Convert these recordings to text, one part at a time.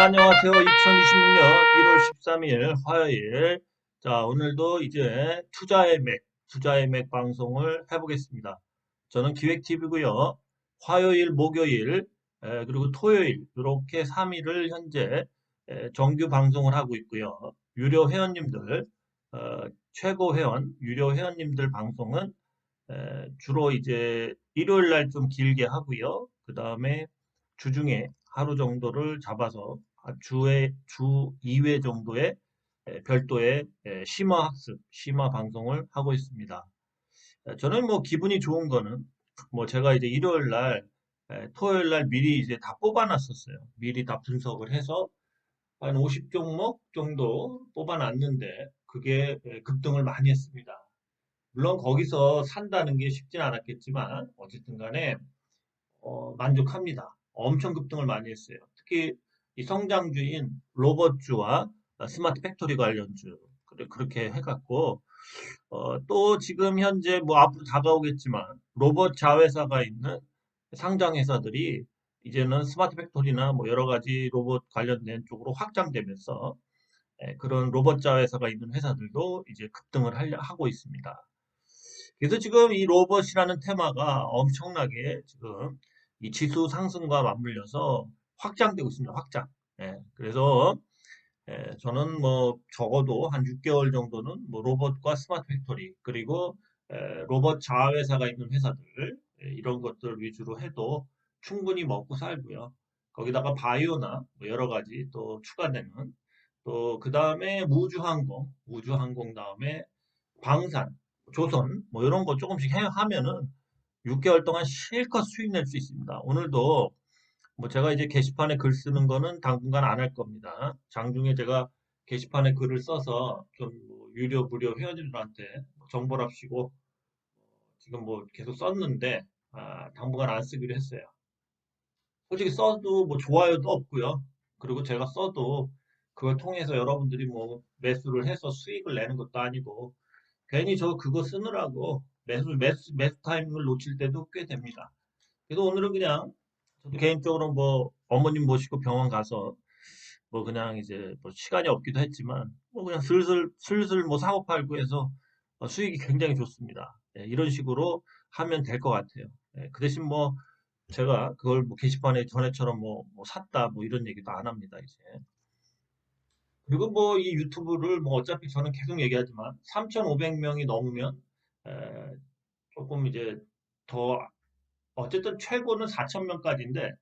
안녕하세요. 2026년 1월 13일 화요일. 자, 오늘도 이제 투자의 맥 방송을 해보겠습니다. 저는 기획TV고요. 화요일, 목요일, 그리고 토요일, 이렇게 3일을 현재 정규 방송을 하고 있고요. 유료 회원님들, 어, 최고 회원, 유료 회원님들 방송은 주로 이제 일요일 날 좀 길게 하고요. 그 다음에 주중에 하루 정도를 잡아서 주 2회 정도의 별도의 심화 학습, 심화 방송을 하고 있습니다. 저는 뭐 기분이 좋은 거는 뭐 제가 이제 일요일 날, 토요일 날 미리 이제 다 뽑아놨었어요. 미리 다 분석을 해서 한 50종목 정도 뽑아놨는데 그게 급등을 많이 했습니다. 물론 거기서 산다는 게 쉽진 않았겠지만 어쨌든 간에 만족합니다. 엄청 급등을 많이 했어요. 특히 이 성장주인 로봇주와 스마트 팩토리 관련주 그렇게 해갖고 또 지금 현재 뭐 앞으로 다가오겠지만 로봇 자회사가 있는 상장 회사들이 이제는 스마트 팩토리나 뭐 여러 가지 로봇 관련된 쪽으로 확장되면서 그런 로봇 자회사가 있는 회사들도 이제 급등을 하고 있습니다. 그래서 지금 이 로봇이라는 테마가 엄청나게 지금 이 지수 상승과 맞물려서 확장되고 있습니다. 확장. 그래서 저는 뭐 적어도 한 6개월 정도는 뭐 로봇과 스마트 팩토리 그리고 로봇 자회사가 있는 회사들 이런 것들 위주로 해도 충분히 먹고 살고요. 거기다가 바이오나 뭐 여러 가지 또 추가되는 또 그 다음에 우주항공 다음에 방산, 조선 뭐 이런 거 조금씩 하면은 6개월 동안 실컷 수익 낼 수 있습니다. 오늘도 뭐 제가 이제 게시판에 글 쓰는 거는 당분간 안 할 겁니다. 장중에 제가 게시판에 글을 써서 좀뭐 유료 무료 회원님들한테 정보랍시고 지금 뭐 계속 썼는데 당분간 안 쓰기로 했어요. 솔직히 써도 뭐 좋아요도 없고요. 그리고 제가 써도 그걸 통해서 여러분들이 뭐 매수를 해서 수익을 내는 것도 아니고 괜히 저 그거 쓰느라고 매수 타이밍을 놓칠 때도 꽤 됩니다. 그래서 오늘은 그냥 저도 개인적으로 뭐 어머님 모시고 병원 가서 뭐 그냥 이제 뭐 시간이 없기도 했지만 뭐 그냥 슬슬 뭐 사고 팔고 해서 수익이 굉장히 좋습니다. 이런 식으로 하면 될 것 같아요. 그 대신 뭐 제가 그걸 뭐 게시판에 전에처럼 뭐 샀다 뭐 이런 얘기도 안 합니다, 이제. 그리고 뭐 이 유튜브를 뭐 어차피 저는 계속 얘기하지만 3,500명이 넘으면 에, 조금 이제 더 어쨌든 최고는 4,000명까지인데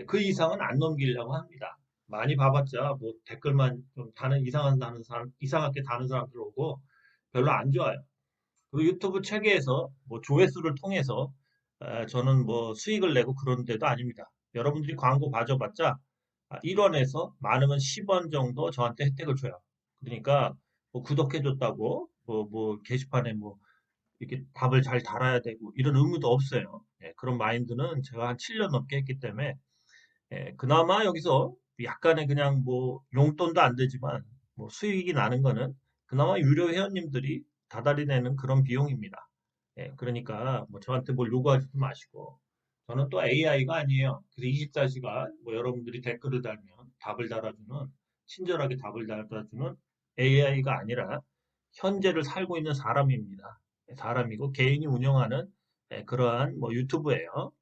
그 이상은 안 넘기려고 합니다. 많이 봐봤자 뭐 댓글만 좀 이상하게 다는 사람들 오고 별로 안 좋아요. 그 유튜브 체계에서 뭐 조회수를 통해서 저는 뭐 수익을 내고 그런 데도 아닙니다. 여러분들이 광고 봐줘봤자 1원에서 많으면 10원 정도 저한테 혜택을 줘요. 그러니까 뭐 구독해줬다고 뭐 게시판에 뭐 이렇게 답을 잘 달아야 되고 이런 의무도 없어요. 그런 마인드는 제가 한 7년 넘게 했기 때문에 그나마 여기서 약간의 그냥 뭐 용돈도 안 되지만 뭐 수익이 나는 거는 그나마 유료 회원님들이 다달이 내는 그런 비용입니다. 그러니까 뭐 저한테 뭘 요구하지도 마시고 저는 또 AI가 아니에요. 그래서 24시간 뭐 여러분들이 댓글을 달면 답을 달아주는 친절하게 답을 달아주는 AI가 아니라 현재를 살고 있는 사람입니다. 사람이고 개인이 운영하는 그러한 뭐 유튜브예요.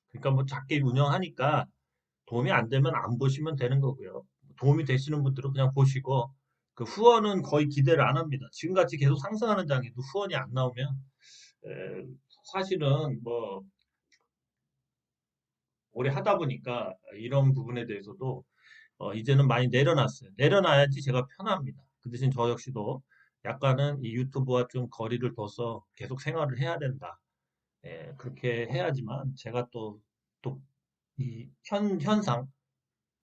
그러니까 뭐 작게 운영하니까 도움이 안 되면 안 보시면 되는 거고요. 도움이 되시는 분들은 그냥 보시고 그 후원은 거의 기대를 안 합니다. 지금같이 계속 상승하는 장에도 후원이 안 나오면 에, 사실은 뭐 오래 하다 보니까 이런 부분에 대해서도 이제는 많이 내려놨어요. 내려놔야지 제가 편합니다. 그 대신 저 역시도 약간은 이 유튜브와 좀 거리를 둬서 계속 생활을 해야 된다. 그렇게 해야지만 제가 또 이 현상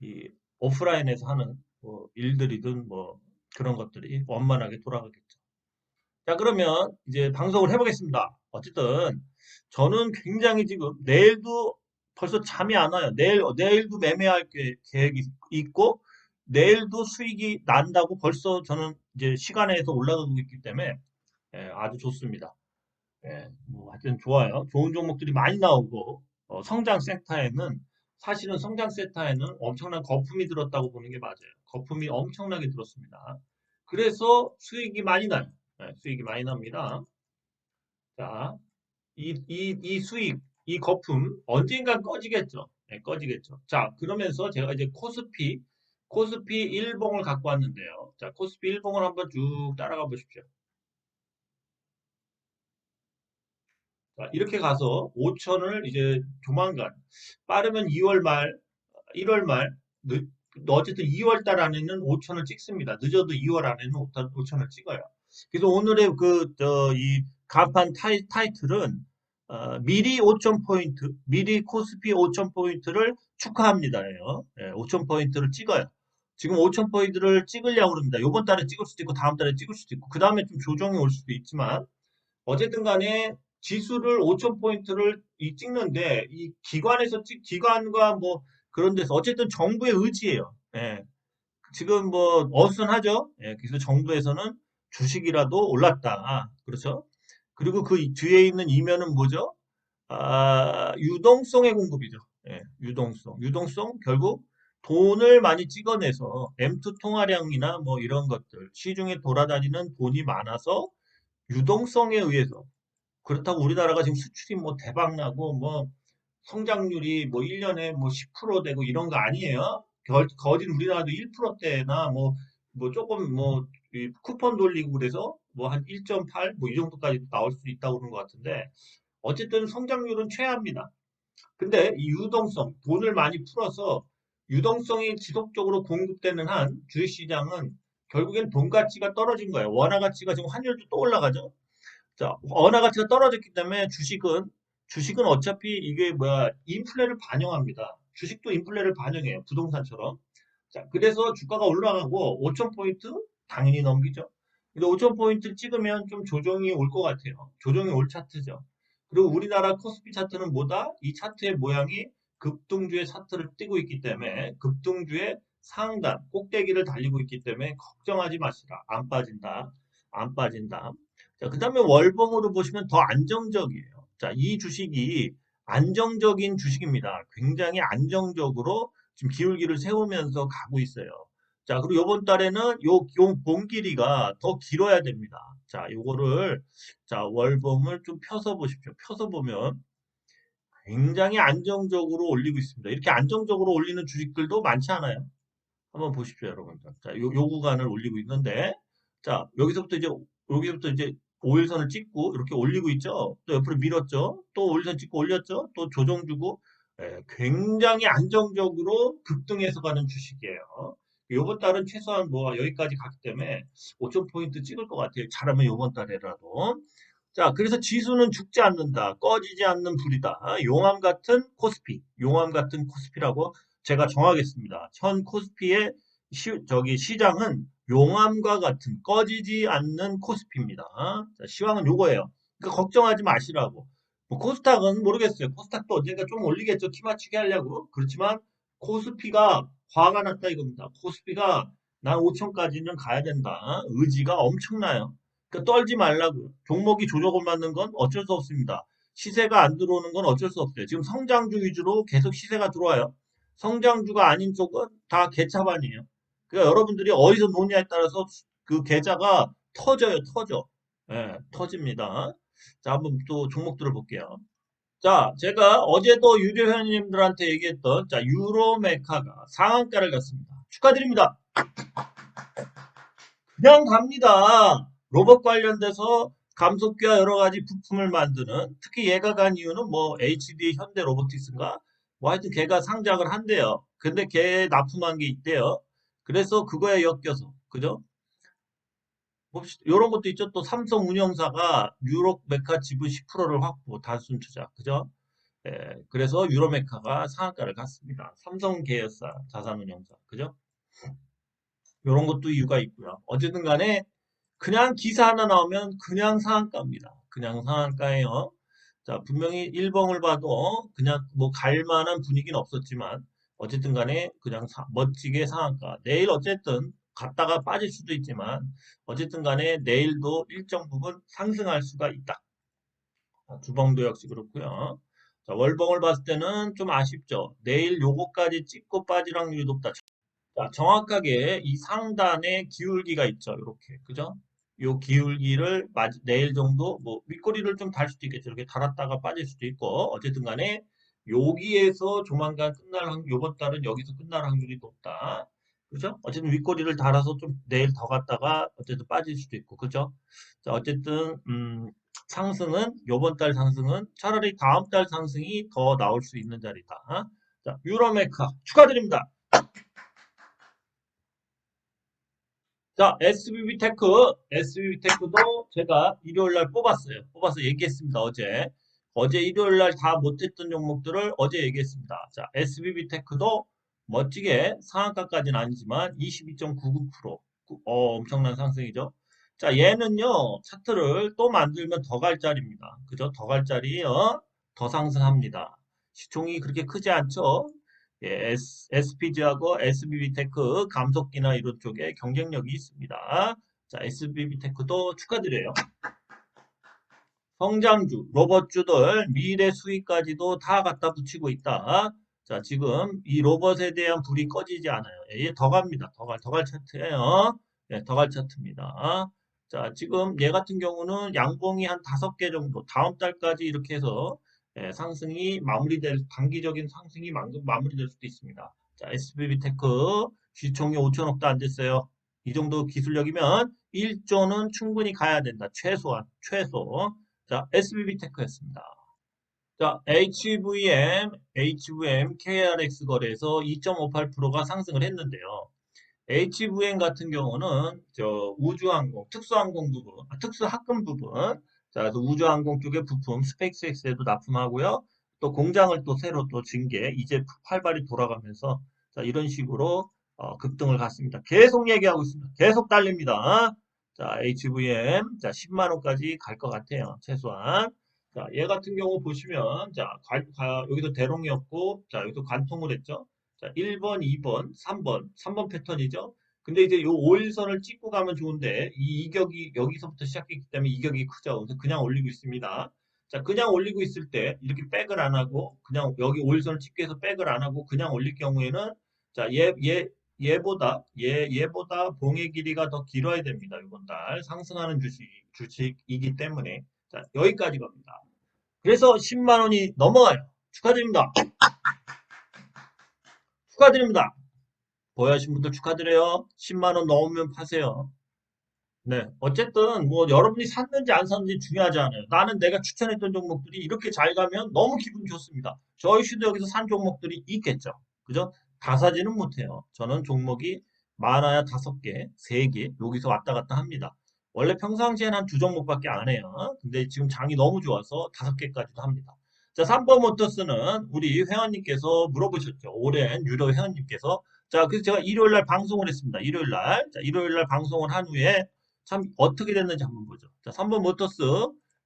이 오프라인에서 하는 뭐 일들이든 뭐 그런 것들이 원만하게 돌아가겠죠. 자, 그러면 이제 방송을 해보겠습니다. 어쨌든 저는 굉장히 지금 내일도 벌써 잠이 안 와요. 내일도 매매할 계획이 있고 내일도 수익이 난다고 벌써 저는 이제 시간에서 올라가고 있기 때문에 아주 좋습니다. 뭐 하여튼 좋아요. 좋은 종목들이 많이 나오고 성장 섹터에는 사실은 성장 세타에는 엄청난 거품이 들었다고 보는 게 맞아요. 거품이 엄청나게 들었습니다. 그래서 수익이 많이 나요. 네, 수익이 많이 납니다. 자, 이 수익, 이 거품 언젠간 꺼지겠죠. 네, 꺼지겠죠. 자, 그러면서 제가 이제 코스피 일봉을 갖고 왔는데요. 자, 코스피 일봉을 한번 쭉 따라가 보십시오. 자, 이렇게 가서 5천을 이제 조만간 빠르면 2월 말, 1월 말, 어쨌든 2월 달 안에는 5천을 찍습니다. 늦어도 2월 안에는 5천을 찍어요. 그래서 오늘의 이 간판 타이틀은 미리 5천 포인트, 미리 코스피 5천 포인트를 축하합니다예요. 5천 포인트를 찍어요. 지금 5천 포인트를 찍으려고 합니다. 이번 달에 찍을 수도 있고 다음 달에 찍을 수도 있고 그 다음에 좀 조정이 올 수도 있지만 어쨌든 간에 지수를 5,000포인트를 찍는데, 이 기관에서 기관과 뭐 그런 데서 어쨌든 정부의 의지예요. 예. 지금 뭐 어수선하죠. 예. 그래서 정부에서는 주식이라도 올랐다. 그렇죠. 그리고 그 뒤에 있는 이면은 뭐죠? 유동성의 공급이죠. 예. 유동성 결국 돈을 많이 찍어내서 M2 통화량이나 뭐 이런 것들 시중에 돌아다니는 돈이 많아서 유동성에 의해서 그렇다고 우리나라가 지금 수출이 뭐 대박 나고 뭐 성장률이 뭐 1년에 뭐 10% 되고 이런 거 아니에요. 거진 우리나라도 1%대나 뭐 조금 뭐 쿠폰 돌리고 그래서 뭐 한 1.8 뭐 이 정도까지 나올 수 있다고 그러는 것 같은데 어쨌든 성장률은 최하입니다. 근데 이 유동성, 돈을 많이 풀어서 유동성이 지속적으로 공급되는 한 주식시장은 결국엔 돈 가치가 떨어진 거예요. 원화 가치가 지금 환율도 또 올라가죠. 자, 원화 가치가 떨어졌기 때문에 주식은 어차피 이게 뭐야 인플레를 반영합니다. 주식도 인플레를 반영해요. 부동산처럼. 자, 그래서 주가가 올라가고 5,000포인트 당연히 넘기죠. 근데 5,000포인트 찍으면 좀 조정이 올 것 같아요. 조정이 올 차트죠. 그리고 우리나라 코스피 차트는 뭐다? 이 차트의 모양이 급등주의 차트를 띄고 있기 때문에 급등주의 상단, 꼭대기를 달리고 있기 때문에 걱정하지 마시라. 안 빠진다. 안 빠진다. 자, 그 다음에 월봉으로 보시면 더 안정적이에요. 자, 이 주식이 안정적인 주식입니다. 굉장히 안정적으로 지금 기울기를 세우면서 가고 있어요. 자, 그리고 이번 달에는 요 봉 길이가 더 길어야 됩니다. 자, 자, 월봉을 좀 펴서 보십시오. 펴서 보면 굉장히 안정적으로 올리고 있습니다. 이렇게 안정적으로 올리는 주식들도 많지 않아요. 한번 보십시오, 여러분들. 자, 요 구간을 올리고 있는데, 자, 여기서부터 이제 5일선을 찍고 이렇게 올리고 있죠. 또 옆으로 밀었죠. 또 5일선 찍고 올렸죠. 또 조정 주고, 굉장히 안정적으로 급등해서 가는 주식이에요. 요번 달은 최소한 뭐 여기까지 갔기 때문에 5,000포인트 찍을 것 같아요. 잘하면 요번 달에라도. 자, 그래서 지수는 죽지 않는다. 꺼지지 않는 불이다. 용암 같은 코스피라고 제가 정하겠습니다. 현 코스피의 시장은 용암과 같은 꺼지지 않는 코스피입니다. 자, 시황은 요거예요. 그러니까 걱정하지 마시라고. 뭐 코스닥은 모르겠어요. 코스닥도 언젠가 좀 올리겠죠. 키 맞추게 하려고. 그렇지만 코스피가 화가 났다 이겁니다. 코스피가 난 5천까지는 가야 된다. 의지가 엄청나요. 그러니까 떨지 말라고요. 종목이 조정을 맞는 건 어쩔 수 없습니다. 시세가 안 들어오는 건 어쩔 수 없어요. 지금 성장주 위주로 계속 시세가 들어와요. 성장주가 아닌 쪽은 다 개차반이에요. 그러니까 여러분들이 어디서 노냐에 따라서 그 계좌가 터져요, 터져. 예, 터집니다. 자, 한번 또 종목들을 볼게요. 자, 제가 어제도 유료 회원님들한테 얘기했던, 자, 유로메카가 상한가를 갔습니다. 축하드립니다. 그냥 갑니다. 로봇 관련돼서 감속기와 여러 가지 부품을 만드는, 특히 얘가 간 이유는 뭐, HD 현대 로보틱스인가? 뭐 하여튼 걔가 상장을 한대요. 근데 걔 납품한 게 있대요. 그래서 그거에 엮여서, 그죠? 이런 것도 있죠. 또 삼성 운영사가 유로메카 지분 10%를 확보, 단순 투자, 그죠? 그래서 유로메카가 상한가를 갔습니다. 삼성 계열사 자산운용사, 그죠? 이런 것도 이유가 있고요. 어쨌든 간에 그냥 기사 하나 나오면 그냥 상한가입니다. 그냥 상한가예요. 자, 분명히 일봉을 봐도 그냥 뭐 갈 만한 분위기는 없었지만 어쨌든 간에 그냥 멋지게 상한가. 내일 어쨌든 갔다가 빠질 수도 있지만 어쨌든 간에 내일도 일정 부분 상승할 수가 있다. 주봉도 역시 그렇고요. 자, 월봉을 봤을 때는 좀 아쉽죠. 내일 요거까지 찍고 빠질 확률이 높다. 자, 정확하게 이 상단에 기울기가 있죠. 이렇게. 그죠? 요 기울기를 내일 정도 뭐 윗꼬리를 좀 달 수도 있겠죠. 이렇게 달았다가 빠질 수도 있고 어쨌든 간에 여기에서 조만간 끝날 확률, 요번 달은 여기서 끝날 확률이 높다. 그죠? 어쨌든 윗꼬리를 달아서 좀 내일 더 갔다가 어쨌든 빠질 수도 있고. 그죠? 자, 어쨌든 상승은 요번 달 상승은 차라리 다음 달 상승이 더 나올 수 있는 자리다. 자, 유로메카 축하드립니다. 자, SBB테크도 제가 일요일 날 뽑았어요. 뽑아서 얘기했습니다, 어제. 어제 일요일 날 다 못했던 종목들을 어제 얘기했습니다. 자, SBB테크도 멋지게 상한가까지는 아니지만 22.99%. 엄청난 상승이죠. 자, 얘는요, 차트를 또 만들면 더 갈 자리입니다. 그죠? 더 갈 자리요. 더 상승합니다. 시총이 그렇게 크지 않죠? 예, SPG하고 SBB테크 감속기나 이런 쪽에 경쟁력이 있습니다. 자, SBB테크도 축하드려요. 성장주, 로봇주들 미래 수익까지도 다 갖다 붙이고 있다. 자, 지금 이 로봇에 대한 불이 꺼지지 않아요. 얘 더 갑니다. 더 갈 차트예요. 예, 더 갈 차트입니다. 자, 지금 얘 같은 경우는 양봉이 한 5개 정도 다음 달까지 이렇게 해서 예, 상승이 단기적인 상승이 마무리될 수도 있습니다. 자, SBB테크 시총이 5천억도 안 됐어요. 이 정도 기술력이면 1조는 충분히 가야 된다. 최소. 자, SBB테크였습니다. 자, HVM, KRX 거래에서 2.58%가 상승을 했는데요. HVM 같은 경우는 우주항공, 특수항공 부분, 특수합금 부분, 자, 그래서 우주항공 쪽의 부품 스페이스X에도 납품하고요. 또 공장을 또 새로 또 증개, 이제 활발히 돌아가면서 자, 이런 식으로 급등을 갔습니다. 계속 얘기하고 있습니다. 계속 달립니다. 자, HVM, 자, 10만 원까지 갈 것 같아요. 최소한. 자, 얘 같은 경우 보시면, 자, 여기서 대롱이었고, 자, 여기서 관통을 했죠. 자, 1번, 2번, 3번 패턴이죠. 근데 이제 요 5일선을 찍고 가면 좋은데, 이 이격이 여기서부터 시작했기 때문에 이격이 크죠. 그래서 그냥 올리고 있습니다. 자, 그냥 올리고 있을 때, 이렇게 백을 안 하고, 그냥 여기 5일선을 찍기 위해서 백을 안 하고, 그냥 올릴 경우에는, 자, 얘보다 봉의 길이가 더 길어야 됩니다. 이번 달. 상승하는 주식이기 때문에. 자, 여기까지 갑니다. 그래서 10만 원이 넘어가요. 축하드립니다. 축하드립니다. 보유하신 분들 축하드려요. 10만 원 넘으면 파세요. 네. 어쨌든 뭐 여러분이 샀는지 안 샀는지 중요하지 않아요. 나는 내가 추천했던 종목들이 이렇게 잘 가면 너무 기분 좋습니다. 저희 씨도 여기서 산 종목들이 있겠죠. 그죠? 다 사지는 못해요. 저는 종목이 많아야 5개, 3개 여기서 왔다 갔다 합니다. 원래 평상시에는 한 2종목밖에 안 해요. 근데 지금 장이 너무 좋아서 5개까지도 합니다. 자, 3번 모터스는 우리 회원님께서 물어보셨죠. 오랜 유료 회원님께서. 자, 그래서 제가 일요일 날 방송을 했습니다. 일요일 날. 자, 일요일 날 방송을 한 후에 참 어떻게 됐는지 한번 보죠. 자, 3번 모터스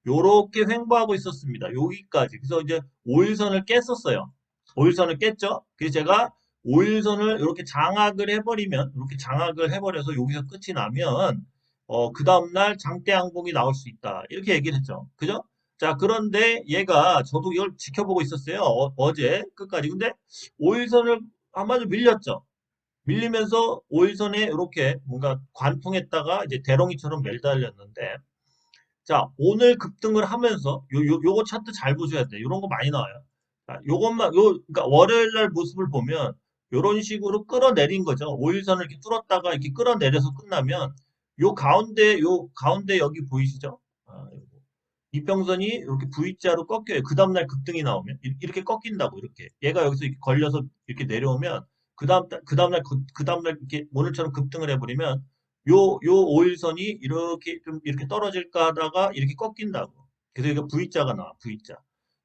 요렇게 횡보하고 있었습니다. 여기까지. 그래서 이제 5일선을 깼었어요. 5일선을 깼죠. 그래서 제가 5일선을 이렇게 장악을 해버리면 이렇게 장악을 해버려서 여기서 끝이 나면 그 다음날 장대 항복이 나올 수 있다. 이렇게 얘기를 했죠. 그죠? 자, 그런데 얘가 저도 이걸 지켜보고 있었어요. 어제 끝까지. 근데 5일선을 한마디로 밀렸죠. 밀리면서 5일선에 이렇게 뭔가 관통했다가 이제 대롱이처럼 매달렸는데 자 오늘 급등을 하면서 요거 차트 잘 보셔야 돼요. 이런 거 많이 나와요. 자, 요것만 그러니까 월요일 날 모습을 보면 요런 식으로 끌어내린 거죠. 5일선을 이렇게 뚫었다가 이렇게 끌어내려서 끝나면 요 가운데 여기 보이시죠? 이평선이 이렇게 V자로 꺾여요. 그 다음날 급등이 나오면 이렇게 꺾인다고 이렇게 얘가 여기서 이렇게 걸려서 이렇게 내려오면 그 다음날 이렇게 오늘처럼 급등을 해버리면 요 5일선이 이렇게 좀 이렇게 떨어질까 하다가 이렇게 꺾인다고. 그래서 이거 V자가 나와. V자.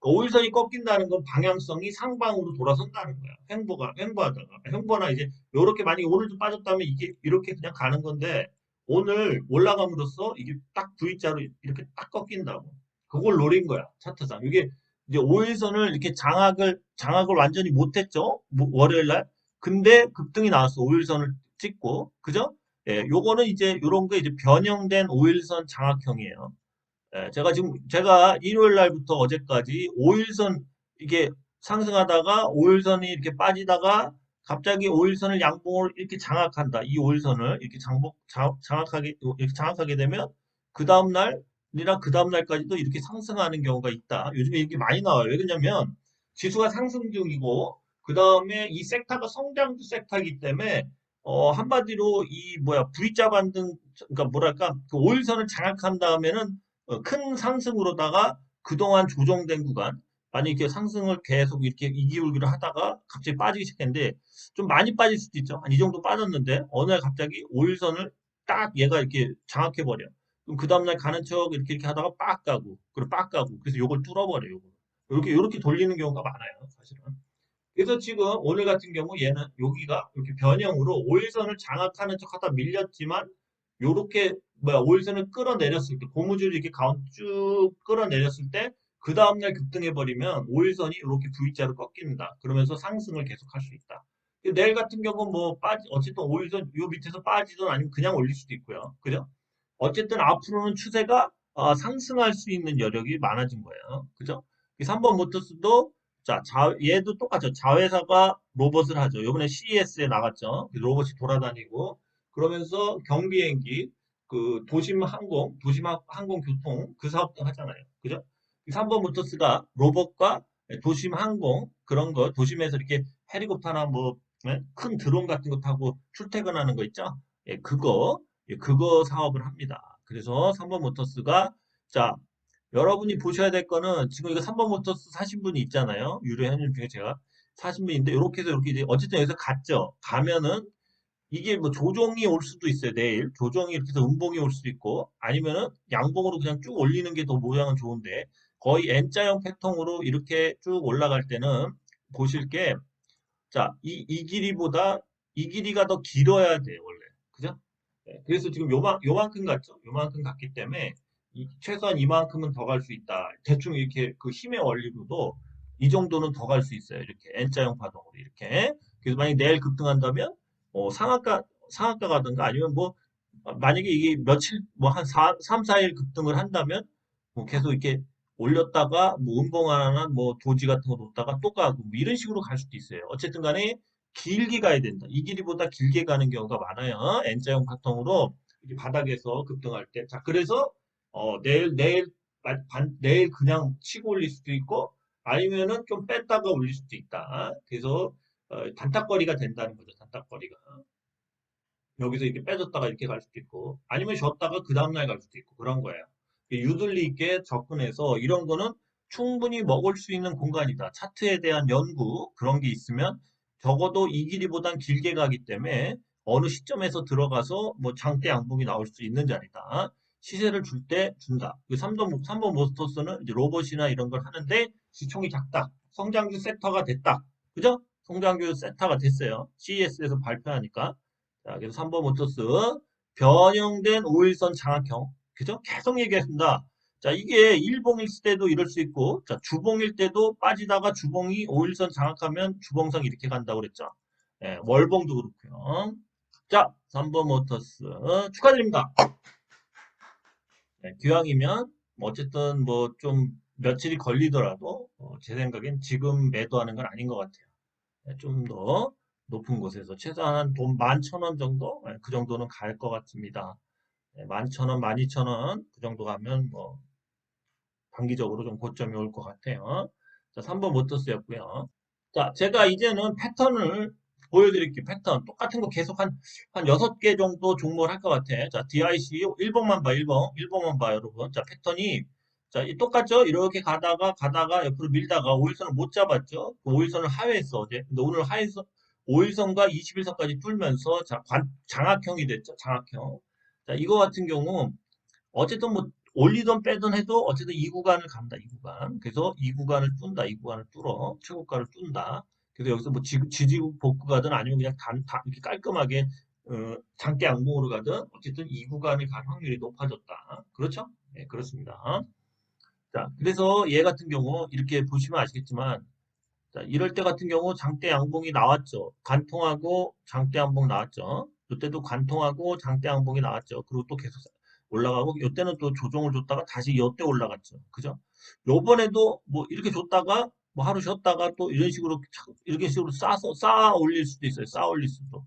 5일선이 꺾인다는 건 방향성이 상방으로 돌아선다는 거야. 횡보나 이제 요렇게 만약에 오늘 좀 빠졌다면 이게 이렇게 그냥 가는 건데 오늘 올라감으로써 이게 딱 V자로 이렇게 딱 꺾인다고. 그걸 노린 거야, 차트상. 이게 이제 5일선을 이렇게 장악을 완전히 못했죠? 월요일 날. 근데 급등이 나왔어. 5일선을 찍고. 그죠? 예, 요거는 이제 요런 게 이제 변형된 5일선 장악형이에요. 예, 제가 일요일 날부터 어제까지 5일선 이게 상승하다가 5일선이 이렇게 빠지다가 갑자기 5일선을 양봉으로 이렇게 장악한다. 이 5일선을 이렇게 장악하게 되면 그 다음날이랑 그 다음날까지도 이렇게 상승하는 경우가 있다. 요즘에 이렇게 많이 나와요. 왜 그러냐면 지수가 상승 중이고 그 다음에 이 섹터가 성장주 섹터이기 때문에 한마디로 이 뭐야 V자 반등 그러니까 뭐랄까 그 5일선을 장악한 다음에는 큰 상승으로다가 그동안 조정된 구간 만약 이렇게 상승을 계속 이렇게 이기울기를 하다가 갑자기 빠지기 시작했는데 좀 많이 빠질 수도 있죠. 한 이 정도 빠졌는데 어느 날 갑자기 5일선을 딱 얘가 이렇게 장악해버려. 그럼 그 다음날 가는 척 이렇게 하다가 빡 가고 그리고 빡 가고 그래서 요걸 뚫어버려 요거. 이렇게 돌리는 경우가 많아요 사실은. 그래서 지금 오늘 같은 경우 얘는 여기가 이렇게 변형으로 5일선을 장악하는 척 하다 밀렸지만 요렇게 뭐야 5일선을 끌어내렸을 때 고무줄을 이렇게 가운데 쭉 끌어내렸을 때 그 다음날 급등해 버리면 5일선이 이렇게 V자로 꺾입니다. 그러면서 상승을 계속할 수 있다. 내일 같은 경우 뭐 빠지 어쨌든 5일선 요 밑에서 빠지든 아니면 그냥 올릴 수도 있고요. 그죠? 어쨌든 앞으로는 추세가 상승할 수 있는 여력이 많아진 거예요. 그죠? 3번 모터스도 얘도 똑같죠. 자회사가 로봇을 하죠. 요번에 CES에 나갔죠. 로봇이 돌아다니고 그러면서 경비행기, 그 도심 항공 교통 그 사업도 하잖아요. 그죠? 3번 모터스가 로봇과 도심 항공 그런 거 도심에서 이렇게 헬리콥터나 뭐 큰 드론 같은 거 타고 출퇴근하는 거 있죠? 예, 그거 사업을 합니다. 그래서 3번 모터스가 자 여러분이 보셔야 될 거는 지금 이거 3번 모터스 사신 분이 있잖아요. 유료 현금 중에 제가 사신 분인데 이렇게 해서 이렇게 이제 어쨌든 여기서 갔죠. 가면은 이게 뭐 조정이 올 수도 있어요. 내일 조정이 이렇게 해서 음봉이 올 수도 있고 아니면은 양봉으로 그냥 쭉 올리는 게 더 모양은 좋은데 거의 N자형 패턴으로 이렇게 쭉 올라갈 때는 보실 게 이 길이보다 이 길이가 더 길어야 돼요, 원래. 그죠? 네, 그래서 지금 요만큼 갔죠? 요만큼 갔기 때문에 최소한 이만큼은 더 갈 수 있다. 대충 이렇게 그 힘의 원리로도 이 정도는 더 갈 수 있어요. 이렇게 N자형 파동으로 이렇게. 그래서 만약 내일 급등한다면 상한가 가든가 아니면 뭐 만약에 이게 며칠 뭐 한 3, 4일 급등을 한다면 뭐 계속 이렇게 올렸다가 뭐 음봉하나 뭐 도지 같은 거 놓다가 또 가고 뭐 이런 식으로 갈 수도 있어요. 어쨌든 간에 길게 가야 된다. 이 길이보다 길게 가는 경우가 많아요. N자형 파통으로 이렇게 바닥에서 급등할 때. 자, 그래서 내일 그냥 치고 올릴 수도 있고 아니면은 좀 뺐다가 올릴 수도 있다. 그래서 단탁거리가 된다는 거죠. 단탁거리가. 여기서 이렇게 빼줬다가 이렇게 갈 수도 있고 아니면 쉬었다가 그 다음날 갈 수도 있고 그런 거예요. 유들리 있게 접근해서 이런 거는 충분히 먹을 수 있는 공간이다. 차트에 대한 연구 그런 게 있으면 적어도 이 길이보단 길게 가기 때문에 어느 시점에서 들어가서 뭐 장대 양봉이 나올 수 있는 자리다. 시세를 줄 때 준다. 그 3번 모스터스는 이제 로봇이나 이런 걸 하는데 시총이 작다. 성장주 섹터가 됐다. 그죠? 성장주 섹터가 됐어요. CES에서 발표하니까. 자, 그래서 3번 모터스 변형된 5일선 장악형. 그죠? 계속 얘기했습니다. 자, 이게 일봉일 때도 이럴 수 있고, 자, 주봉일 때도 빠지다가 주봉이 5일선 장악하면 주봉상 이렇게 간다고 그랬죠. 예, 월봉도 그렇고요. 자, 3번 모터스 축하드립니다. 예, 기왕이면 뭐 어쨌든 뭐 좀 며칠이 걸리더라도 제 생각엔 지금 매도하는 건 아닌 것 같아요. 좀 더 높은 곳에서 최소한 돈 11,000원 정도? 그 정도는 갈 것 같습니다. 11,000원, 12,000원 그 정도 가면 뭐 단기적으로 좀 고점이 올 것 같아요. 자, 3번 모터스였고요. 자, 제가 이제는 패턴을 보여드릴게요. 패턴. 똑같은 거 계속 한 6개 정도 종목을 할 것 같아. 자, DIC 1번만 봐, 1번만 봐, 여러분. 자, 패턴이 자, 똑같죠? 이렇게 가다가 옆으로 밀다가 5일선을 못 잡았죠? 그 5일선을 하회했어, 어제. 근데 오늘 하회선, 5일선과 21선까지 뚫면서 장악형이 됐죠, 장악형. 자, 이거 같은 경우 어쨌든 뭐 올리던 빼던 해도 어쨌든 이 구간을 간다 이 구간 그래서 이 구간을 뚫는다 이 구간을 뚫어 최고가를 뚫는다 그래서 여기서 뭐 지지국 복구 가든 아니면 그냥 이렇게 깔끔하게 장대 양봉으로 가든 어쨌든 이 구간을 갈 확률이 높아졌다 그렇죠? 네 그렇습니다. 자 그래서 얘 같은 경우 이렇게 보시면 아시겠지만 자, 이럴 때 같은 경우 장대 양봉이 나왔죠. 관통하고 장대 양봉 나왔죠. 이때도 관통하고 장대 양봉이 나왔죠. 그리고 또 계속 올라가고 이때는 또 조정을 줬다가 다시 이때 올라갔죠. 그죠? 요번에도 뭐 이렇게 줬다가 뭐 하루 쉬었다가 또 이런 식으로 이렇게 식으로 쌓아 올릴 수도 있어요. 쌓아 올릴 수도.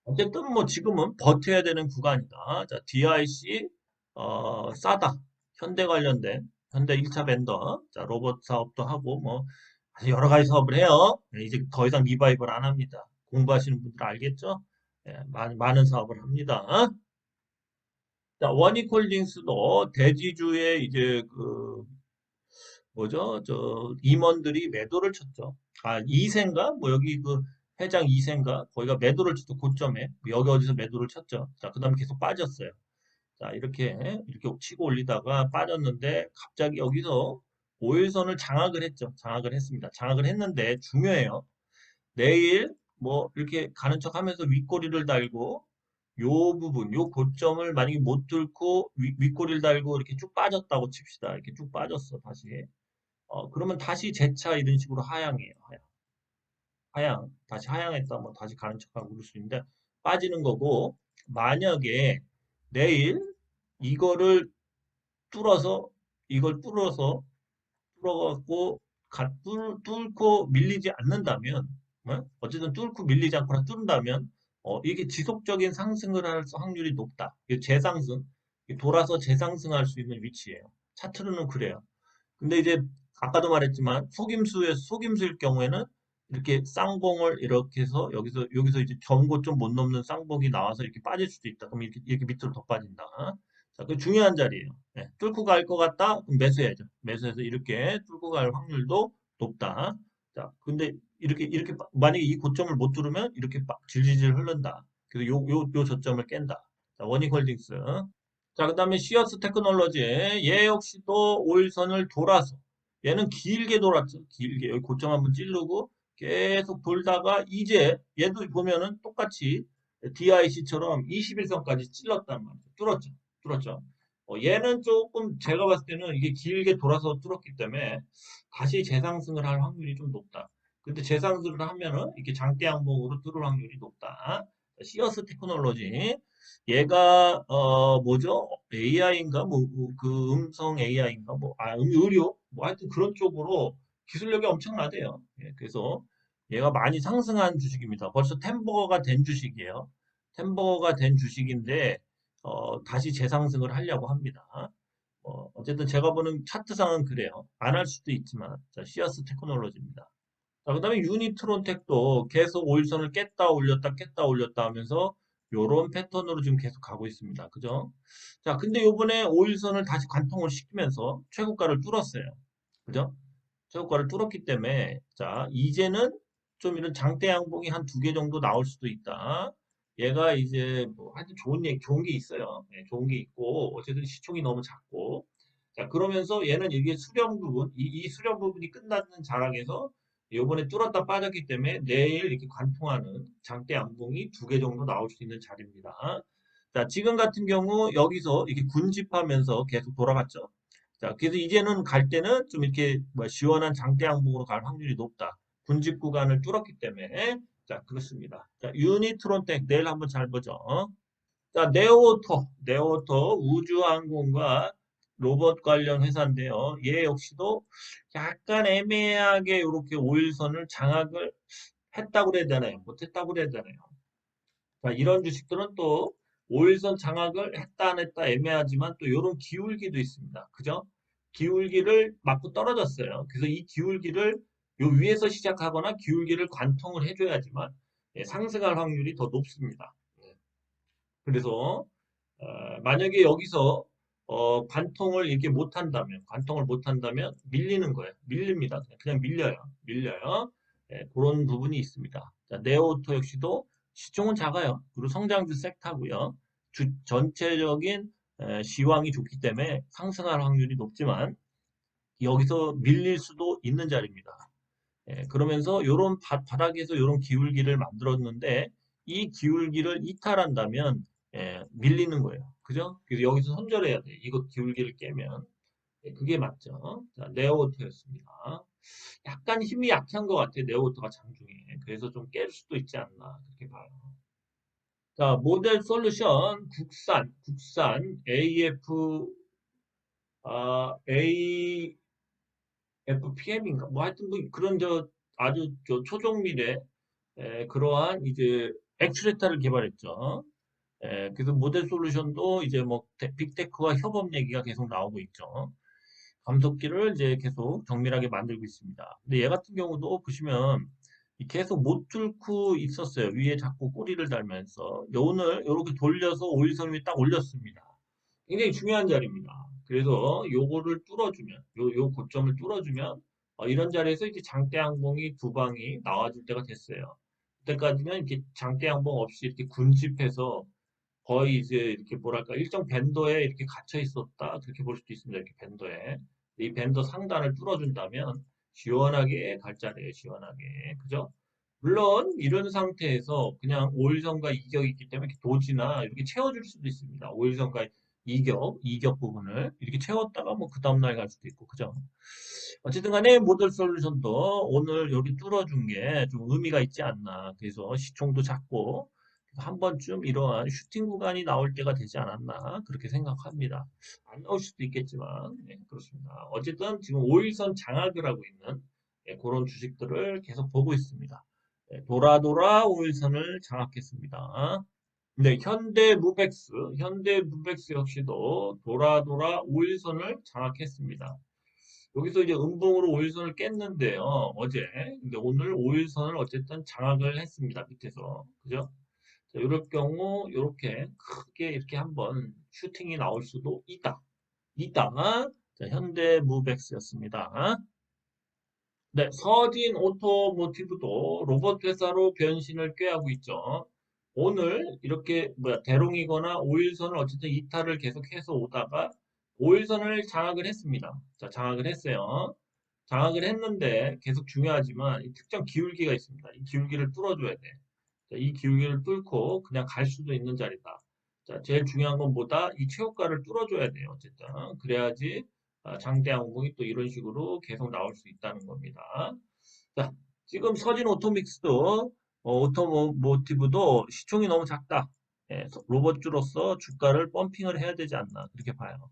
어쨌든 뭐 지금은 버텨야 되는 구간이다. 자, DIC 싸다. 현대 관련된 현대 1차 벤더. 자, 로봇 사업도 하고 뭐 아주 여러 가지 사업을 해요. 네, 이제 더 이상 리바이벌 안 합니다. 공부하시는 분들 알겠죠? 예, 많은 사업을 합니다. 자, 원익홀딩스도 대지주의 이제 그 뭐죠? 저 임원들이 매도를 쳤죠. 아, 2세인가? 뭐 여기 그 회장 2세인가? 거기가 매도를 쳤죠. 고점에. 여기 어디서 매도를 쳤죠. 자, 그다음에 계속 빠졌어요. 자, 이렇게 치고 올리다가 빠졌는데 갑자기 여기서 5일선을 장악을 했죠. 장악을 했습니다. 장악을 했는데 중요해요. 내일 뭐 이렇게 가는 척 하면서 윗꼬리를 달고 요 부분, 요 고점을 만약에 못 뚫고 윗꼬리를 달고 이렇게 쭉 빠졌다고 칩시다. 이렇게 쭉 빠졌어, 다시. 그러면 다시 재차 이런 식으로 하향해요. 하향. 다시 하향했다 뭐 다시 가는 척하고 그럴 수 있는데 빠지는 거고 만약에 내일 이거를 뚫어서 이걸 뚫어갖고 뚫고 밀리지 않는다면 어쨌든 뚫고 밀리지 않거나 뚫는다면 이게 지속적인 상승을 할 확률이 높다. 이게 재상승, 이게 돌아서 재상승할 수 있는 위치예요. 차트로는 그래요. 근데 이제 아까도 말했지만 속임수일 경우에는 이렇게 쌍봉을 이렇게 해서 여기서 이제 전고점 못 넘는 쌍봉이 나와서 이렇게 빠질 수도 있다. 그럼 이렇게 밑으로 더 빠진다. 자, 그 중요한 자리예요. 네, 뚫고 갈 것 같다? 그럼 매수해야죠. 매수해서 이렇게 뚫고 갈 확률도 높다. 자, 근데 이렇게 만약에 이 고점을 못 뚫으면 이렇게 질질질 흐른다. 그래서 요 저점을 깬다. 자, 원익홀딩스. 자, 그 다음에 시어스 테크놀로지. 얘 역시도 5일선을 돌아서. 얘는 길게 돌았죠. 길게. 여기 고점 한번 찌르고 계속 돌다가 이제 얘도 보면은 똑같이 DIC처럼 21선까지 찔렀단 말이죠. 뚫었죠. 뚫었죠. 얘는 조금 제가 봤을 때는 이게 길게 돌아서 뚫었기 때문에 다시 재상승을 할 확률이 좀 높다. 근데 재상승을 하면은 이렇게 장대 양봉으로 뚫을 확률이 높다. 시어스 테크놀로지. 얘가 뭐죠? AI인가 그 음성 AI인가 의료 뭐 하여튼 그런 쪽으로 기술력이 엄청나대요. 예, 그래서 얘가 많이 상승한 주식입니다. 벌써 템버거가 된 주식이에요. 템버거가 된 주식인데 다시 재상승을 하려고 합니다. 어쨌든 제가 보는 차트상은 그래요. 안 할 수도 있지만 자, 시어스 테크놀로지입니다. 자, 그다음에 유니트론텍도 계속 5일선을 깼다 올렸다 하면서 요런 패턴으로 지금 계속 가고 있습니다. 그죠? 자, 근데 요번에 5일선을 다시 관통을 시키면서 최고가를 뚫었어요. 그죠? 최고가를 뚫었기 때문에 자, 이제는 좀 이런 장대 양봉이 한 두 개 정도 나올 수도 있다. 얘가 이제 뭐 하여튼 좋은 게 있어요. 네, 좋은 게 있고 어쨌든 시총이 너무 작고 자, 그러면서 얘는 이게 수렴 부분, 이 수렴 부분이 끝나는 자락에서 요번에 뚫었다 빠졌기 때문에 내일 이렇게 관통하는 장대 양봉이 두 개 정도 나올 수 있는 자리입니다. 자, 지금 같은 경우 여기서 이렇게 군집하면서 계속 돌아갔죠. 자, 그래서 이제는 갈 때는 좀 이렇게 뭐 시원한 장대 양봉으로 갈 확률이 높다. 군집 구간을 뚫었기 때문에 자, 그렇습니다. 자, 유니트론텍 내일 한번 잘 보죠. 자, 네오토 우주항공과 로봇 관련 회사인데요. 얘 역시도 약간 애매하게 이렇게 5일선을 장악을 했다고 그래야 되나요? 못했다고 그래야 되나요? 자, 이런 주식들은 또 5일선 장악을 했다 안 했다 애매하지만 또 이런 기울기도 있습니다. 그죠? 기울기를 맞고 떨어졌어요. 그래서 이 기울기를 요 위에서 시작하거나 기울기를 관통을 해줘야지만 예, 상승할 확률이 더 높습니다. 예, 그래서 만약에 여기서 관통을 못한다면 밀리는 거예요. 밀립니다. 그냥 밀려요. 예, 그런 부분이 있습니다. 자, 네오토 역시도 시총은 작아요. 그리고 성장주 섹터고요. 전체적인 시황이 좋기 때문에 상승할 확률이 높지만 여기서 밀릴 수도 있는 자리입니다. 예, 그러면서 요런 바닥에서 요런 기울기를 만들었는데 이 기울기를 이탈한다면 밀리는 거예요. 그죠? 그래서 여기서 손절해야 돼. 이거 기울기를 깨면. 예, 그게 맞죠. 자, 네오토였습니다. 약간 힘이 약한 것 같아요. 네오토가 장중에. 그래서 좀 깰 수도 있지 않나. 그렇게 봐요. 자, 모델 솔루션 국산 AF FPM인가? 뭐 하여튼 뭐 그런 아주 초종밀의 그러한 이제 엑스레타를 개발했죠. 그래서 모델 솔루션도 이제 뭐 빅테크와 협업 얘기가 계속 나오고 있죠. 감속기를 이제 계속 정밀하게 만들고 있습니다. 근데 얘 같은 경우도 보시면 계속 못 뚫고 있었어요. 위에 자꾸 꼬리를 달면서. 오늘 이렇게 돌려서 오일선 위에 딱 올렸습니다. 굉장히 중요한 자리입니다. 그래서 요거를 뚫어주면, 요 고점을 뚫어주면, 이런 자리에서 이제 장대 항봉이 두 방이 나와줄 때가 됐어요. 그때까지는 이렇게 장대 항봉 없이 이렇게 군집해서 거의 이제 이렇게 뭐랄까 일정 밴더에 이렇게 갇혀 있었다 그렇게 볼 수도 있습니다. 이렇게 밴더에 이 밴더 상단을 뚫어준다면 시원하게 갈 자리에 시원하게 그죠? 물론 이런 상태에서 그냥 오일선과 이격이 있기 때문에 이렇게 도지나 이렇게 채워줄 수도 있습니다. 오일선과 이격 부분을 이렇게 채웠다가 뭐 그 다음날 갈 수도 있고 그죠? 어쨌든 간에 모델 솔루션도 오늘 여기 뚫어준 게 좀 의미가 있지 않나. 그래서 시총도 작고 한 번쯤 이러한 슈팅 구간이 나올 때가 되지 않았나 그렇게 생각합니다. 안 나올 수도 있겠지만 네, 그렇습니다. 어쨌든 지금 5일선 장악을 하고 있는 그런 주식들을 계속 보고 있습니다. 돌아 돌아 5일선을 장악했습니다. 네, 현대무백스 역시도 돌아 돌아 5일선을 장악했습니다. 여기서 이제 음봉으로 5일선을 깼는데요, 어제. 근데 오늘 5일선을 어쨌든 장악을 했습니다, 밑에서. 그죠? 자, 이럴 경우, 이렇게 크게 이렇게 한번 슈팅이 나올 수도 있다. 있다. 자, 현대무백스였습니다. 네, 서진 오토모티브도 로봇 회사로 변신을 꾀하고 있죠. 오늘 이렇게 대롱이거나 5일선을 어쨌든 이탈을 계속해서 오다가 5일선을 장악을 했습니다. 자, 장악을 했어요. 장악을 했는데 계속 중요하지만 이 특정 기울기가 있습니다. 이 기울기를 뚫어줘야 돼. 자, 이 기울기를 뚫고 그냥 갈 수도 있는 자리다. 자, 제일 중요한 건 뭐다? 이 최고가를 뚫어줘야 돼요. 어쨌든. 그래야지 장대 항공이 또 이런 식으로 계속 나올 수 있다는 겁니다. 자, 지금 서진 오토믹스도 오토모티브도 시총이 너무 작다. 로봇주로서 주가를 펌핑을 해야 되지 않나 그렇게 봐요.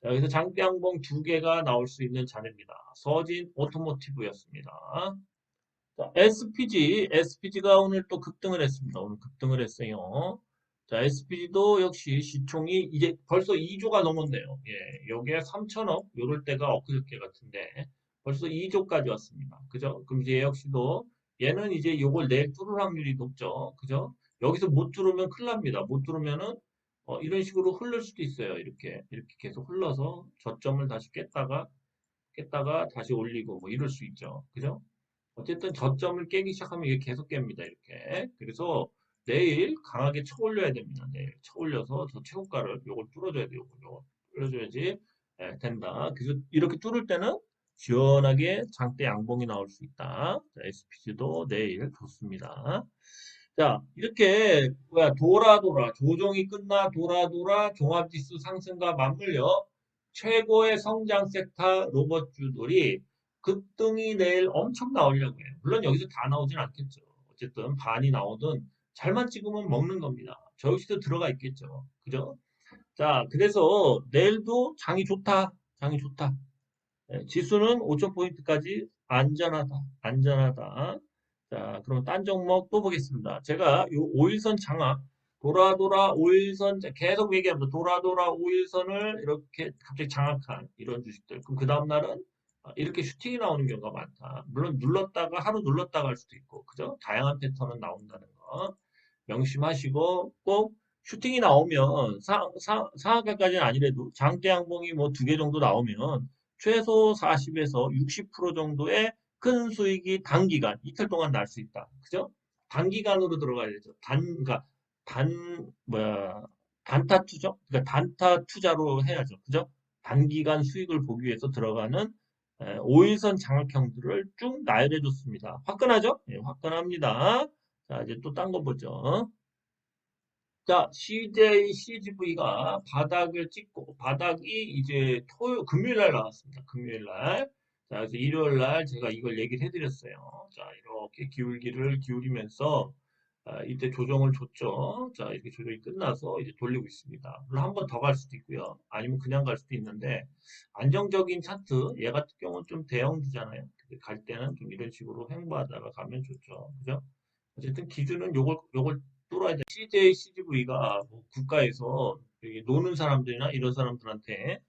자, 여기서 장대 항공 두 개가 나올 수 있는 자리입니다. 서진 오토모티브였습니다. 자, SPG가 오늘 또 급등을 했습니다. 오늘 급등을 했어요. 자, SPG도 역시 시총이 이제 벌써 2조가 넘었네요. 예, 요게 3천억, 요럴 때가 엊그저께 같은데, 벌써 2조까지 왔습니다. 그죠? 그럼 이제 역시도, 얘는 이제 요걸 내일 뚫을 확률이 높죠. 그죠? 여기서 못 뚫으면 큰일 납니다. 못 뚫으면은, 이런 식으로 흐를 수도 있어요. 이렇게 계속 흘러서 저점을 다시 깼다가 다시 올리고 뭐 이럴 수 있죠. 그죠? 어쨌든 저점을 깨기 시작하면 이게 계속 깹니다. 이렇게. 그래서 내일 강하게 쳐올려야 됩니다. 내일 쳐올려서 저 최고가를 요걸 뚫어줘야 돼요. 요걸 뚫어줘야지 된다. 그래서 이렇게 뚫을 때는 시원하게 장대 양봉이 나올 수 있다. 자, SPG도 내일 좋습니다. 자, 이렇게 뭐야 돌아 돌아 조정이 끝나 돌아 돌아 종합지수 상승과 맞물려 최고의 성장 섹터 로봇주들이 급등이 내일 엄청 나오려고 해요. 물론 여기서 다 나오진 않겠죠. 어쨌든 반이 나오든 잘만 찍으면 먹는 겁니다. 저 역시도 들어가 있겠죠. 그죠? 자, 그래서 내일도 장이 좋다. 장이 좋다. 지수는 5,000포인트까지 안전하다. 안전하다. 자, 그럼 딴 종목 또 보겠습니다. 제가 요 5일선 장악, 돌아 돌아 5일선 계속 얘기합니다. 돌아 돌아 5일선을 이렇게 갑자기 장악한 이런 주식들. 그럼 그 다음날은 이렇게 슈팅이 나오는 경우가 많다. 물론 눌렀다가 하루 눌렀다가 할 수도 있고, 그죠? 다양한 패턴은 나온다는 거 명심하시고 꼭 슈팅이 나오면 상한가까지는 아니래도 장대 양봉이 뭐 두 개 정도 나오면 최소 40에서 60% 정도의 큰 수익이 단기간, 이틀 동안 날 수 있다. 그죠? 단기간으로 들어가야 되죠. 그러니까 뭐야, 단타 투자? 그러니까 단타 투자로 해야죠. 그죠? 단기간 수익을 보기 위해서 들어가는 5일선 장악형들을 쭉 나열해 줬습니다. 화끈하죠? 예, 화끈합니다. 자, 이제 또 딴 거 보죠. 자, CJCGV가 바닥을 찍고, 바닥이 이제 금요일 날 나왔습니다. 금요일 날. 자, 그래서 일요일 날 제가 이걸 얘기를 해드렸어요. 자, 이렇게 기울기를 기울이면서, 이때 조정을 줬죠. 자, 이렇게 조정이 끝나서 이제 돌리고 있습니다. 물론 한 번 더 갈 수도 있고요. 아니면 그냥 갈 수도 있는데, 안정적인 차트, 얘 같은 경우는 좀 대형주잖아요. 갈 때는 좀 이런 식으로 횡보하다가 가면 좋죠. 그죠? 어쨌든 기준은 요걸 뚫어야 돼. CJ, CGV가 뭐 국가에서 여기 노는 사람들이나 이런 사람들한테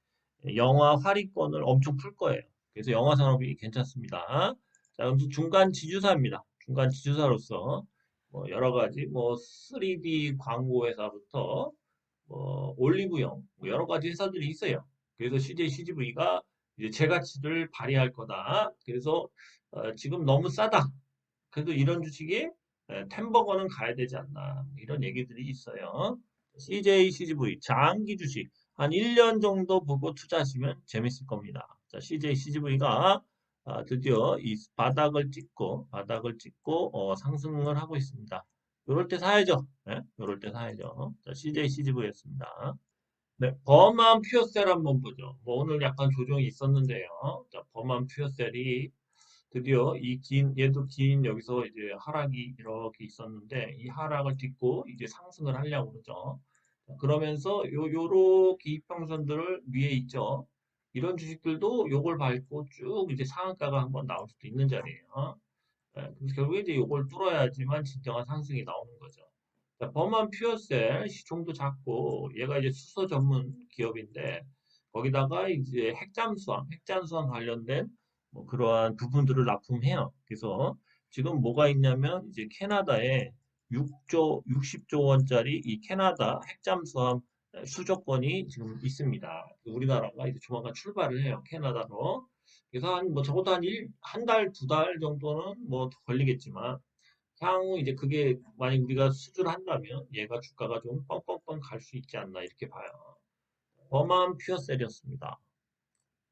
영화 할인권을 엄청 풀 거예요. 그래서 영화 산업이 괜찮습니다. 자, 그럼 중간 지주사입니다. 중간 지주사로서 뭐 여러 가지 뭐 3D 광고 회사부터 뭐 올리브영 뭐 여러 가지 회사들이 있어요. 그래서 CJ, CGV가 이제 제 가치를 발휘할 거다. 그래서 지금 너무 싸다. 그래도 이런 주식이 템버거는 가야 되지 않나 이런 얘기들이 있어요. CJ, CGV 장기 주식 한 1년 정도 보고 투자하시면 재밌을 겁니다. 자, CJ, CGV가 드디어 이 바닥을 찍고 상승을 하고 있습니다. 요럴 때 사야죠. 네? 요럴 때 사야죠. 자, CJ, CGV였습니다. 네, 범한 퓨어셀 한번 보죠. 뭐 오늘 약간 조정이 있었는데요. 자, 범한 퓨어셀이 드디어 얘도 긴 여기서 이제 하락이 이렇게 있었는데 이 하락을 딛고 이제 상승을 하려고 그러죠. 그러면서 요렇게 이평선들을 위에 있죠. 이런 주식들도 요걸 밟고 쭉 이제 상한가가 한번 나올 수도 있는 자리예요. 그래서 결국에 이제 요걸 뚫어야지만 진정한 상승이 나오는 거죠. 자, 범한 퓨어셀 시총도 작고 얘가 이제 수소 전문 기업인데 거기다가 이제 핵잠수함 관련된 뭐 그러한 부분들을 납품해요. 그래서 지금 뭐가 있냐면 이제 캐나다에 60조 원짜리 이 캐나다 핵잠수함 수조권이 지금 있습니다. 우리나라가 이제 조만간 출발을 해요. 캐나다로. 그래서 뭐 적어도 한 달, 두 달 정도는 뭐 걸리겠지만 향후 이제 그게 만약 우리가 수주를 한다면 얘가 주가가 좀 뻥뻥뻥 갈 수 있지 않나 이렇게 봐요. 범한 퓨어셀이었습니다.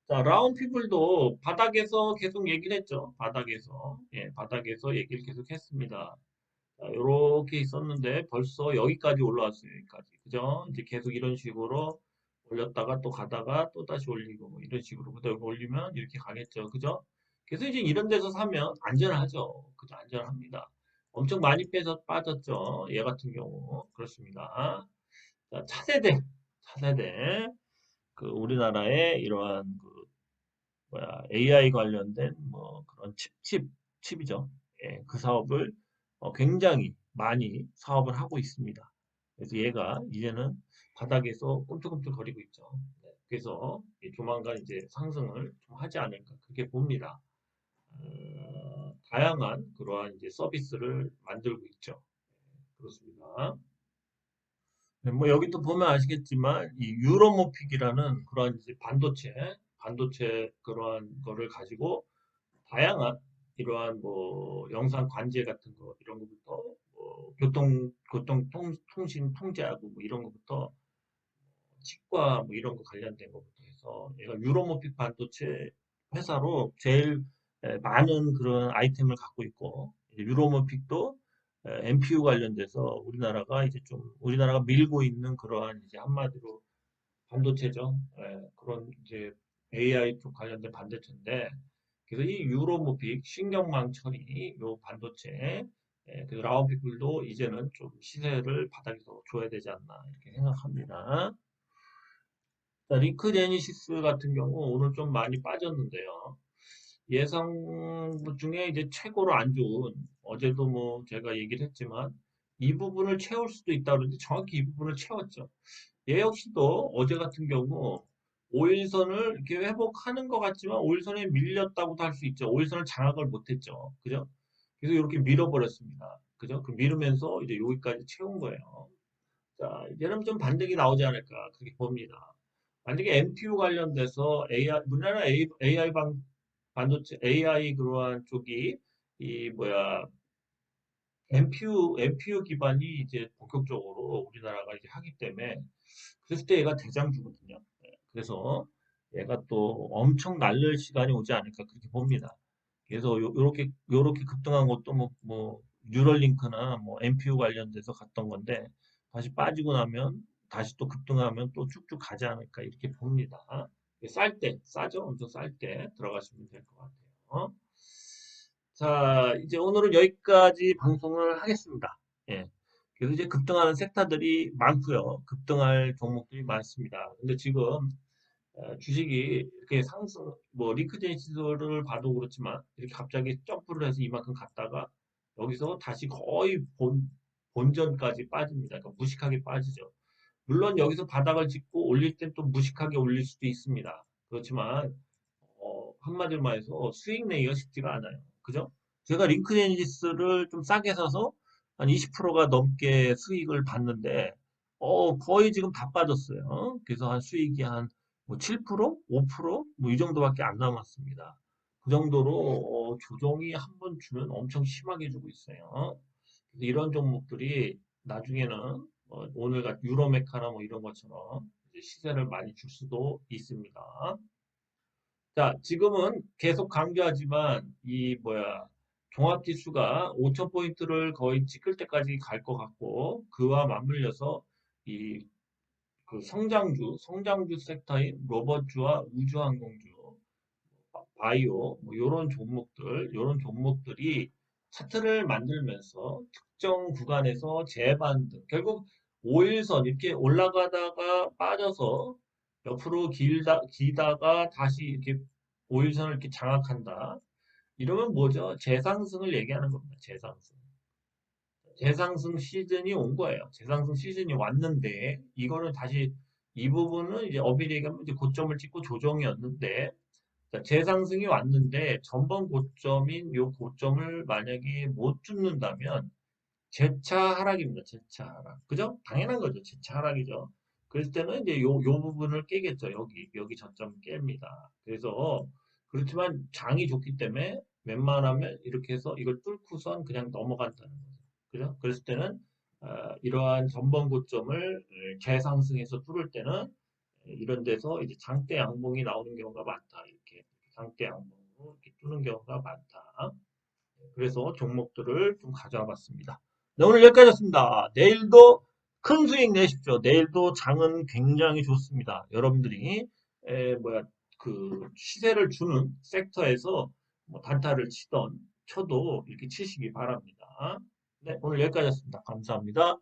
자, 라운피플도 바닥에서 계속 얘기를 했죠. 바닥에서 얘기를 계속 했습니다. 자, 요렇게 있었는데 벌써 여기까지 올라왔어요. 여기까지. 그죠? 이제 계속 이런 식으로 올렸다가 또 가다가 또 다시 올리고 뭐 이런 식으로 그다 올리면 이렇게 가겠죠. 그죠? 그래서 이제 이런 데서 사면 안전하죠. 그죠? 안전합니다. 엄청 많이 빼서 빠졌죠. 얘 같은 경우. 그렇습니다. 자, 차세대. 그 우리나라의 이러한 그 뭐야 AI 관련된 뭐 그런 칩이죠. 예, 그 사업을 굉장히 많이 사업을 하고 있습니다. 그래서 얘가 이제는 바닥에서 꿈틀꿈틀거리고 있죠. 네, 그래서 조만간 이제 상승을 좀 하지 않을까 그렇게 봅니다. 다양한 그러한 이제 서비스를 만들고 있죠. 그렇습니다. 네, 뭐 여기 또 보면 아시겠지만 이 유로모픽이라는 그러한 이제 반도체 그러한 거를 가지고 다양한 이러한 뭐 영상 관제 같은 거 이런 거부터 뭐 교통 통신 통제하고 뭐 이런 거부터 치과 뭐 이런 거 관련된 거부터 해서 얘가 유로모픽 반도체 회사로 제일 많은 그런 아이템을 갖고 있고 이제 유로모픽도 MPU 관련돼서 우리나라가 밀고 있는 그러한 이제 한마디로 반도체죠. 그런 이제 AI 쪽 관련된 반도체인데 그래서 이 유로모픽 신경망 처리 요 반도체 그 라운피플도 이제는 좀 시세를 바닥에서 줘야 되지 않나 이렇게 생각합니다. 자, 링크 제니시스 같은 경우 오늘 좀 많이 빠졌는데요. 예상 중에 이제 최고로 안 좋은 어제도 뭐 제가 얘기를 했지만 이 부분을 채울 수도 있다 그러는데 정확히 이 부분을 채웠죠. 얘 역시도 어제 같은 경우 5일선을 이렇게 회복하는 것 같지만 5일선에 밀렸다고도 할 수 있죠. 5일선을 장악을 못했죠. 그죠? 그래서 이렇게 밀어버렸습니다. 그죠? 그 밀으면서 이제 여기까지 채운 거예요. 자, 이제는 좀 반등이 나오지 않을까 그렇게 봅니다. 만약에 NPU 관련돼서 우리나라 AI 반도체 AI 그러한 쪽이 이 뭐야 NPU 기반이 이제 본격적으로 우리나라가 이제 하기 때문에 그랬을 때 얘가 대장주거든요. 네, 그래서 얘가 또 엄청 날릴 시간이 오지 않을까 그렇게 봅니다. 그래서 요렇게 급등한 것도 뭐 뉴럴링크나 뭐 NPU 관련돼서 갔던 건데 다시 빠지고 나면 다시 또 급등하면 또 쭉쭉 가지 않을까 이렇게 봅니다. 싸죠? 엄청 쌀 때 들어가시면 될 것 같아요. 자, 이제 오늘은 여기까지 방송을 하겠습니다. 예. 그래서 이제 급등하는 섹터들이 많고요. 급등할 종목들이 많습니다. 근데 지금 주식이 이렇게 상승, 뭐 링크드인 지수를 봐도 그렇지만 이렇게 갑자기 점프를 해서 이만큼 갔다가 여기서 다시 거의 본전까지 빠집니다. 그러니까 무식하게 빠지죠. 물론 여기서 바닥을 짚고 올릴 땐 또 무식하게 올릴 수도 있습니다. 그렇지만 한마디로 말해서 수익 내기가 쉽지가 않아요. 그죠? 제가 링크드인 지수를 좀 싸게 사서 한 20%가 넘게 수익을 봤는데 거의 지금 다 빠졌어요. 그래서 한 수익이 한 뭐 7%, 5%, 뭐 이 정도밖에 안 남았습니다. 그 정도로 조정이 한 번 주면 엄청 심하게 주고 있어요. 그래서 이런 종목들이 나중에는 오늘 같은 유로메카나 뭐 이런 것처럼 이제 시세를 많이 줄 수도 있습니다. 자, 지금은 계속 강조하지만 이 뭐야 종합지수가 5,000포인트를 거의 찍을 때까지 갈 것 같고 그와 맞물려서 이 그 성장주 섹터인 로봇주와 우주항공주 바이오 뭐 요런 종목들이 차트를 만들면서 특정 구간에서 재반등 결국 5일선 이렇게 올라가다가 빠져서 옆으로 기다가 다시 이렇게 5일선을 이렇게 장악한다. 이러면 뭐죠? 재상승을 얘기하는 겁니다. 재상승. 재상승 시즌이 온 거예요. 재상승 시즌이 왔는데 이거는 다시 이 부분은 이제 엄밀히 얘기하면 이제 고점을 찍고 조정이었는데 자, 재상승이 왔는데 전번 고점인 요 고점을 만약에 못 뚫는다면 재차 하락입니다. 재차 하락. 그죠? 당연한 거죠. 재차 하락이죠. 그럴 때는 이제 요 부분을 깨겠죠. 여기 저점 깹니다. 그래서 그렇지만 장이 좋기 때문에 웬만하면 이렇게 해서 이걸 뚫고선 그냥 넘어간다는 거죠. 그죠? 그랬을 때는 이러한 전번 고점을 재상승해서 뚫을 때는 이런 데서 이제 장대 양봉이 나오는 경우가 많다. 이렇게 장대 양봉으로 이렇게 뚫는 경우가 많다. 그래서 종목들을 좀 가져와 봤습니다. 네, 오늘 여기까지였습니다. 내일도 큰 수익 내십시오. 내일도 장은 굉장히 좋습니다. 여러분들이 뭐야 그 시세를 주는 섹터에서 뭐 단타를 쳐도 이렇게 치시기 바랍니다. 네, 오늘 여기까지였습니다. 감사합니다.